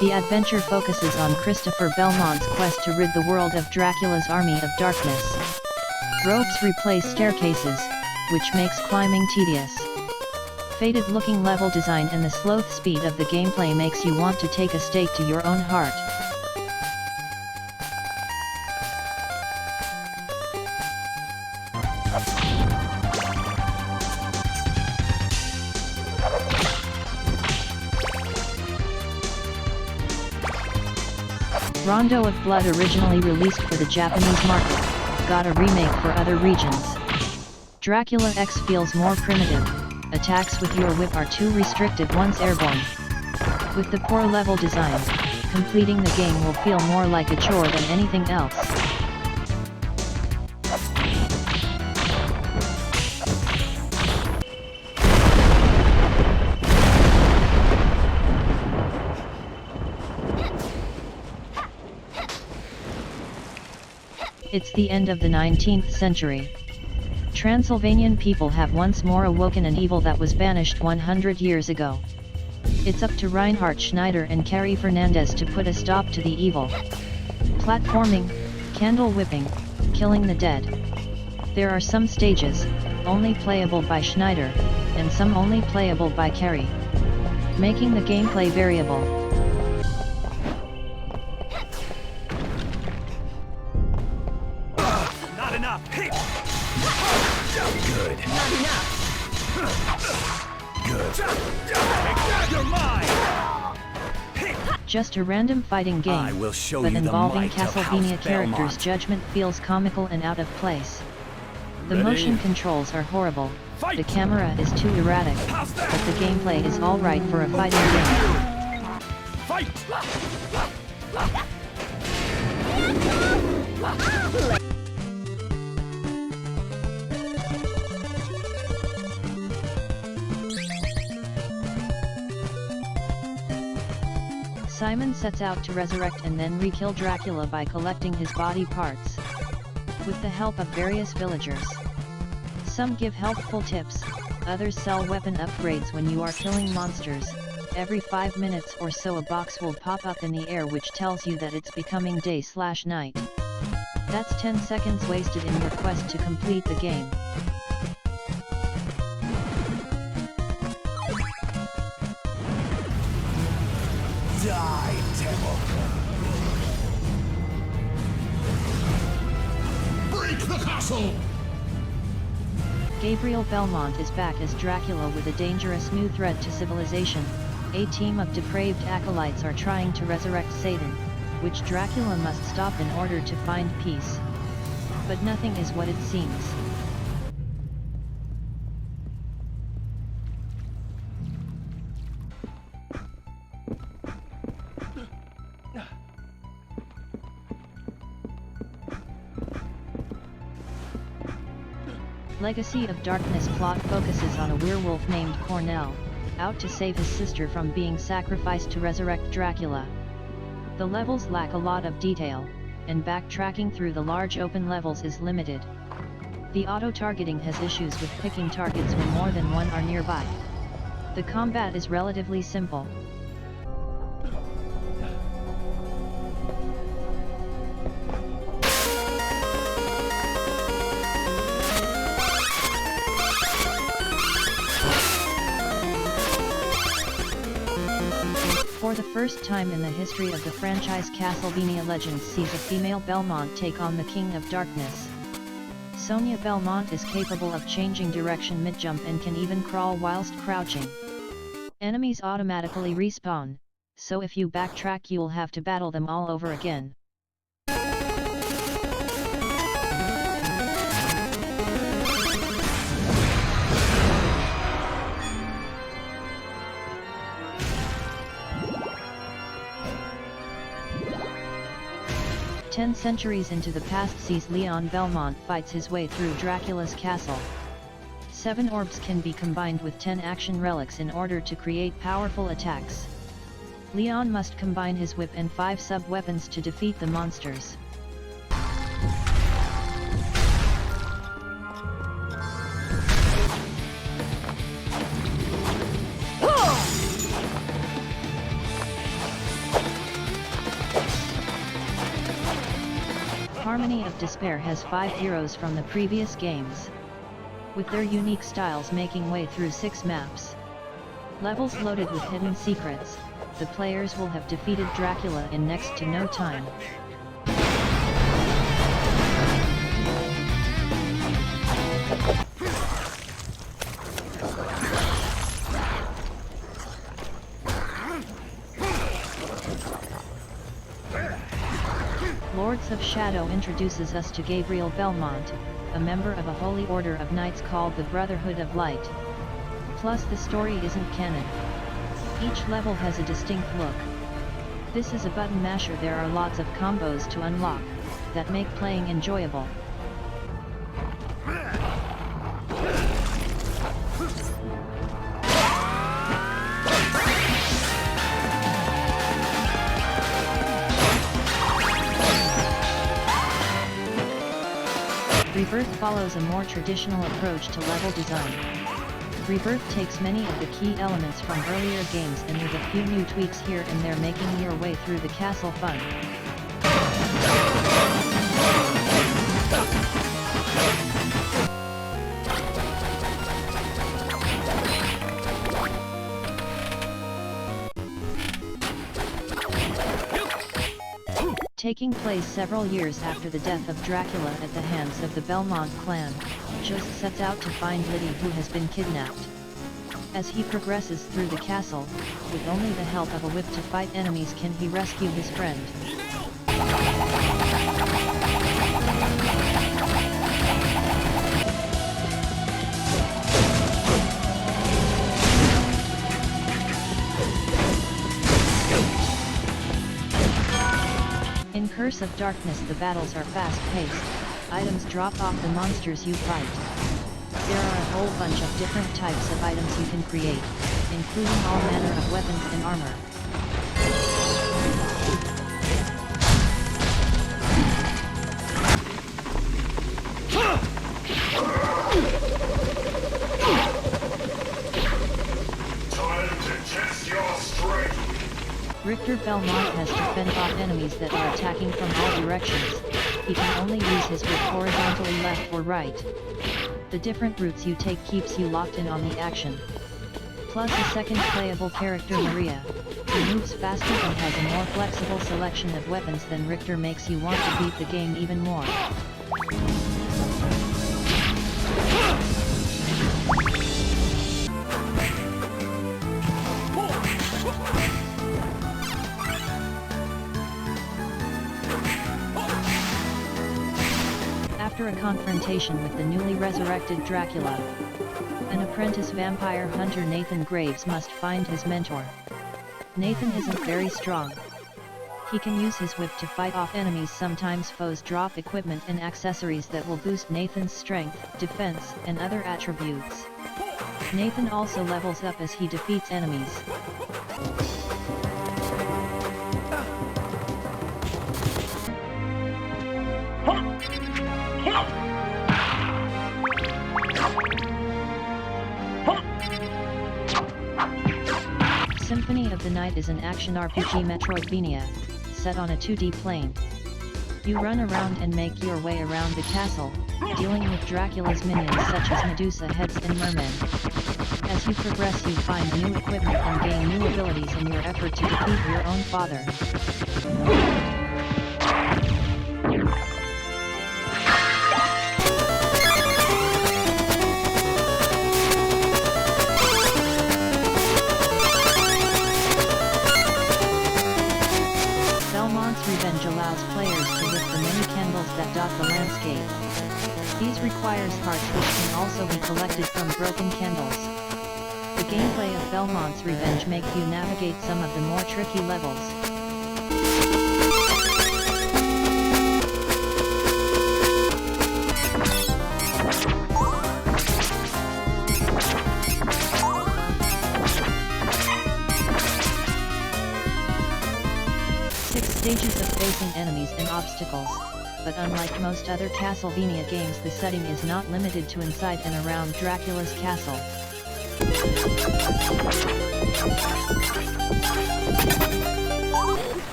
The adventure focuses on Christopher Belmont's quest to rid the world of Dracula's army of darkness. Ropes replace staircases, which makes climbing tedious. Faded-looking level design and the sloth speed of the gameplay makes you want to take a stake to your own heart. Rondo of Blood, originally released for the Japanese market, got a remake for other regions. Dracula X feels more primitive. Attacks with your whip are too restricted once airborne. With the poor level design, completing the game will feel more like a chore than anything else. It's the end of the 19th century. Transylvanian people have once more awoken an evil that was banished 100 years ago. It's up to Reinhard Schneider and Carrie Fernandez to put a stop to the evil. Platforming, candle whipping, killing the dead. There are some stages, only playable by Schneider, and some only playable by Carrie, making the gameplay variable. Not enough! Good. Not enough! Good. You're mine! Just a random fighting game, but involving Castlevania characters' judgment feels comical and out of place. The motion controls are horrible, the camera is too erratic, but the gameplay is alright for a fighting game. Fight! Simon sets out to resurrect and then re-kill Dracula by collecting his body parts, with the help of various villagers. Some give helpful tips, others sell weapon upgrades. When you are killing monsters, every 5 minutes or so a box will pop up in the air which tells you that it's becoming day/night. That's 10 seconds wasted in your quest to complete the game. Die, devil! Break the castle! Gabriel Belmont is back as Dracula with a dangerous new threat to civilization. A team of depraved acolytes are trying to resurrect Satan, which Dracula must stop in order to find peace. But nothing is what it seems. Legacy of Darkness plot focuses on a werewolf named Cornell, out to save his sister from being sacrificed to resurrect Dracula. The levels lack a lot of detail, and backtracking through the large open levels is limited. The auto-targeting has issues with picking targets when more than one are nearby. The combat is relatively simple. For the first time in the history of the franchise, Castlevania Legends sees a female Belmont take on the King of Darkness. Sonia Belmont is capable of changing direction mid-jump and can even crawl whilst crouching. Enemies automatically respawn, so if you backtrack you'll have to battle them all over again. Ten centuries into the past sees Leon Belmont fights his way through Dracula's castle. 7 orbs can be combined with 10 action relics in order to create powerful attacks. Leon must combine his whip and 5 sub-weapons to defeat the monsters. Harmony of Despair has 5 heroes from the previous games, with their unique styles making way through 6 maps. Levels loaded with hidden secrets, the players will have defeated Dracula in next to no time. Lords of Shadow introduces us to Gabriel Belmont, a member of a holy order of knights called the Brotherhood of Light. Plus the story isn't canon. Each level has a distinct look. This is a button masher. There are lots of combos to unlock, that make playing enjoyable. Rebirth follows a more traditional approach to level design. Rebirth takes many of the key elements from earlier games and with a few new tweaks here and there making your way through the castle fun. Taking place several years after the death of Dracula at the hands of the Belmont clan, Just sets out to find Liddy, who has been kidnapped. As he progresses through the castle, with only the help of a whip to fight enemies can he rescue his friend. In Curse of Darkness the battles are fast-paced, items drop off the monsters you fight. There are a whole bunch of different types of items you can create, including all manner of weapons and armor. Time to test your strength. Richter Belmont has to fend off enemies that are attacking from all directions. He can only use his whip horizontally left or right. The different routes you take keeps you locked in on the action. Plus a second playable character, Maria, who moves faster and has a more flexible selection of weapons than Richter, makes you want to beat the game even more. After a confrontation with the newly resurrected Dracula, an apprentice vampire hunter Nathan Graves must find his mentor. Nathan isn't very strong. He can use his whip to fight off enemies. Sometimes foes drop equipment and accessories that will boost Nathan's strength, defense, and other attributes. Nathan also levels up as he defeats enemies. Symphony of the Night is an action RPG Metroidvania, set on a 2D plane. You run around and make your way around the castle, dealing with Dracula's minions such as Medusa heads and mermen. As you progress you find new equipment and gain new abilities in your effort to defeat your own father. Revenge allows players to lit the many candles that dot the landscape. These requires hearts which can also be collected from broken candles. The gameplay of Belmont's Revenge make you navigate some of the more tricky levels. Stages of facing enemies and obstacles, but unlike most other Castlevania games the setting is not limited to inside and around Dracula's castle.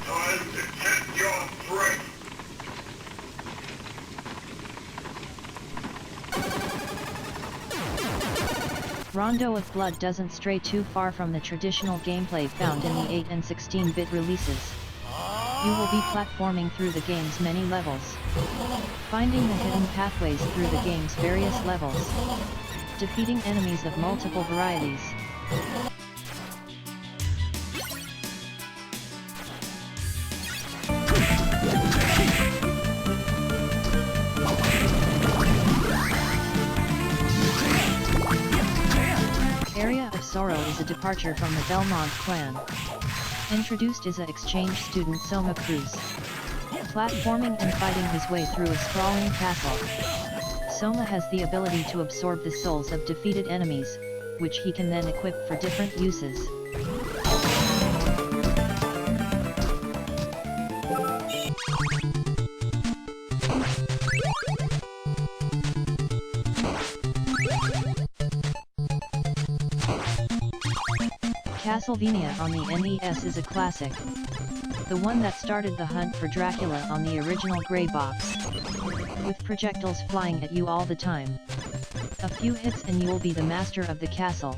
Time to test your strength. Rondo of Blood doesn't stray too far from the traditional gameplay found in the 8 and 16-bit releases. You will be platforming through the game's many levels, finding the hidden pathways through the game's various levels, defeating enemies of multiple varieties. Area of Sorrow is a departure from the Belmont clan. Introduced is a exchange student Soma Cruz, platforming and fighting his way through a sprawling castle. Soma has the ability to absorb the souls of defeated enemies, which he can then equip for different uses. Castlevania on the NES is a classic. The one that started the hunt for Dracula on the original gray box, with projectiles flying at you all the time. A few hits and you'll be the master of the castle.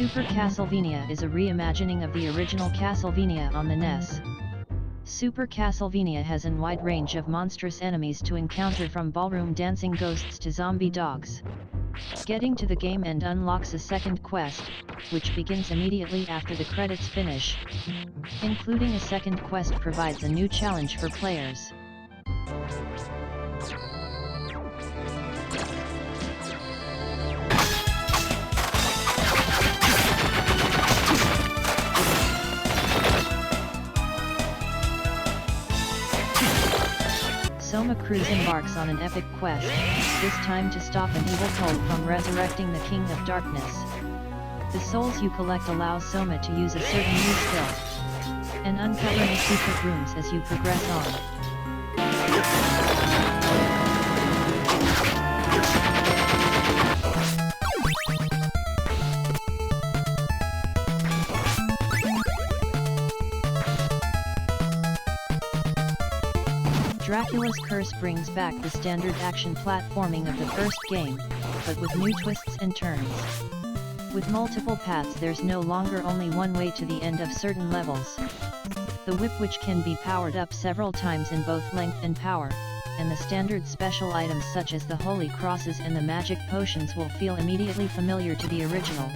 Super Castlevania is a reimagining of the original Castlevania on the NES. Super Castlevania has a wide range of monstrous enemies to encounter, from ballroom dancing ghosts to zombie dogs. Getting to the game end unlocks a second quest, which begins immediately after the credits finish. Including a second quest provides a new challenge for players. Soma Cruz embarks on an epic quest, this time to stop an evil cult from resurrecting the King of Darkness. The souls you collect allow Soma to use a certain new skill, and uncover new secret rooms as you progress on. Dracula's Curse brings back the standard action platforming of the first game, but with new twists and turns. With multiple paths, there's no longer only one way to the end of certain levels. The whip, which can be powered up several times in both length and power, and the standard special items such as the holy crosses and the magic potions will feel immediately familiar to the original.